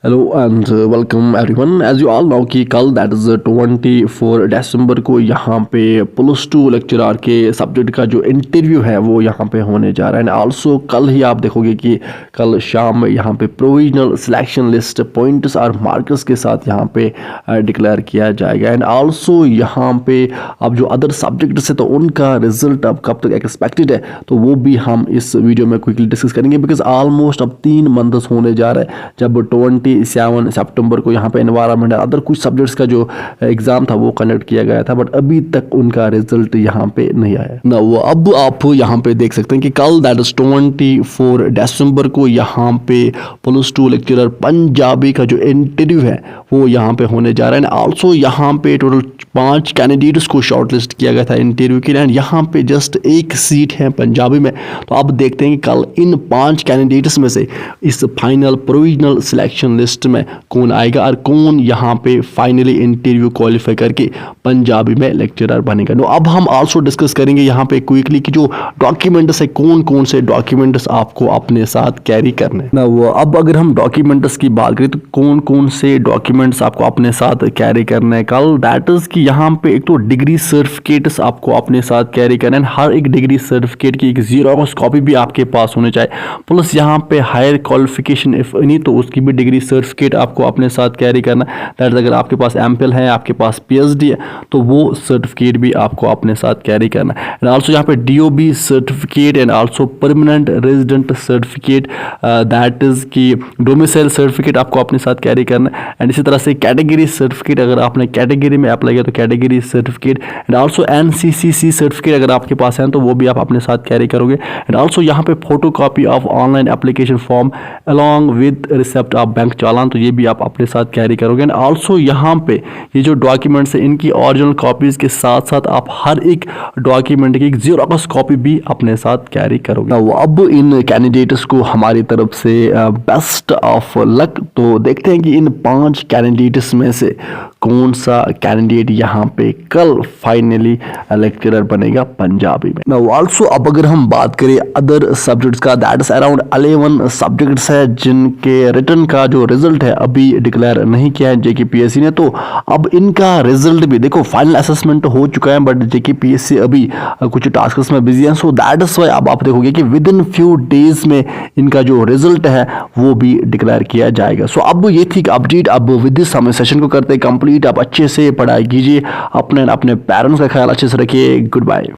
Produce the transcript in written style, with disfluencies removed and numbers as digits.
Hello and welcome everyone. As you all know कि कल that is 24 दिसंबर को यहाँ पे +2 लेक्चरर के सब्जेक्ट का जो इंटरव्यू है वो यहाँ पे होने जा रहा है। एंड आल्सो कल ही आप देखोगे कि कल शाम यहाँ पे प्रोविजनल सिलेक्शन लिस्ट पॉइंट्स और मार्क्स के साथ यहाँ पे डिक्लेयर किया जाएगा। एंड आल्सो यहाँ पे अब जो अदर सब्जेक्ट्स है तो उनका रिजल्ट अब कब तक एक्सपेक्टेड है तो वो भी हम इस वीडियो में क्विकली डिस्कस करेंगे, बिकॉज ऑलमोस्ट अब 3 मंथ्स होने जा रहा है जब 27 सितंबर को यहाँ पे एनवायरनमेंट अदर कुछ सब्जेक्ट्स का जो एग्जाम था वो कंडक्ट किया गया था, बट अभी तक उनका रिजल्ट यहाँ पे नहीं आया ना। वो अब आप यहाँ पे देख सकते हैं कि कल दैट इज 24 दिसंबर को यहाँ पे +2 लेक्चरर पंजाबी का जो इंटरव्यू है वो यहाँ पे होने जा रहा है। ऑल्सो यहाँ पे टोटल 5 कैंडिडेट्स को शॉर्टलिस्ट किया गया था इंटरव्यू के लिए, एंड यहाँ पे जस्ट एक सीट है पंजाबी में। तो आप देखते हैं कि कल इन 5 कैंडिडेट्स में से इस फाइनल प्रोविजनल सिलेक्शन लिस्ट में कौन आएगा और कौन यहाँ पे फाइनली इंटरव्यू क्वालिफाई करके पंजाबी में लेक्चरर बनेगा। तो अब हम आल्सो डिस्कस करेंगे यहाँ पे क्विकली कि जो डॉक्यूमेंट्स है कौन कौन से डॉक्यूमेंट्स आपको अपने साथ कैरी करने ना। वो अब अगर हम डॉक्यूमेंट्स की बात करें तो कौन कौन से डॉक्यूमेंट्स आपको अपने साथ कैरी करना है कल, दैट इज कि यहाँ पे एक तो डिग्री सर्टिफिकेट्स आपको अपने साथ कैरी करना है। हर एक डिग्री सर्टिफिकेट की एक जीरोक्स कॉपी भी आपके पास होनी चाहिए, प्लस यहाँ पे हायर क्वालिफिकेशन इफ एनी तो उसकी भी डिग्री सर्टिफिकेट आपको अपने साथ कैरी करना है। दैट अगर आपके पास एमफिल है, आपके पास पीएचडी है तो वो सर्टिफिकेट भी आपको अपने साथ कैरी करना है। एंड आल्सो यहाँ पे DOB certificate and also permanent resident certificate, that is की डोमिसाइल सर्टिफिकेट आपको अपने साथ कैरी करना है। एंड इसी तरह से कैटेगरी सर्टिफिकेट, अगर आपने कैटेगरी में अप्लाई किया तो category certificate, and also NCCC certificate अगर आपके पास है तो वो भी आप अपने साथ कैरी करोगे। एंड आल्सो यहाँ पे photo copy of online application form along with receipt of bank चालान, तो ये भी आप अपने साथ कैरी करोगे। एंड आल्सो यहाँ पे ये जो डॉक्यूमेंट्स है इनकी ओरिजिनल कॉपीज के साथ साथ आप हर एक डॉक्यूमेंट की एक जीरोक्स कॉपी भी अपने साथ कैरी करोगे। अब इन कैंडिडेट्स को हमारी तरफ से बेस्ट ऑफ लक। तो देखते हैं कि इन 5 कैंडिडेट्स में से कौन सा कैंडिडेट यहाँ पे कल फाइनली लेक्चरर बनेगा पंजाबी में ना। आल्सो अब अगर हम बात करें अदर सब्जेक्ट्स का, दैट इज अराउंड 11 सब्जेक्ट्स है जिनके रिटर्न का जो रिजल्ट है अभी डिक्लेयर नहीं किया है जेकेपीएससी ने। तो अब इनका रिजल्ट भी देखो, फाइनल असेसमेंट हो चुका है बट जेकेपीएससी अभी कुछ टास्क्स में बिजी है। सो दैट इज वाई अब आप देखोगे कि विद इन फ्यू डेज में इनका जो रिजल्ट है वो भी डिक्लेयर किया जाएगा। सो अब ये थी अपडेट। अब विद दिस हम सेशन को करते हैं कंप्लीट। आप अच्छे से पढ़ाई कीजिए, अपने पेरेंट्स का ख्याल अच्छे से रखिए। Good bye.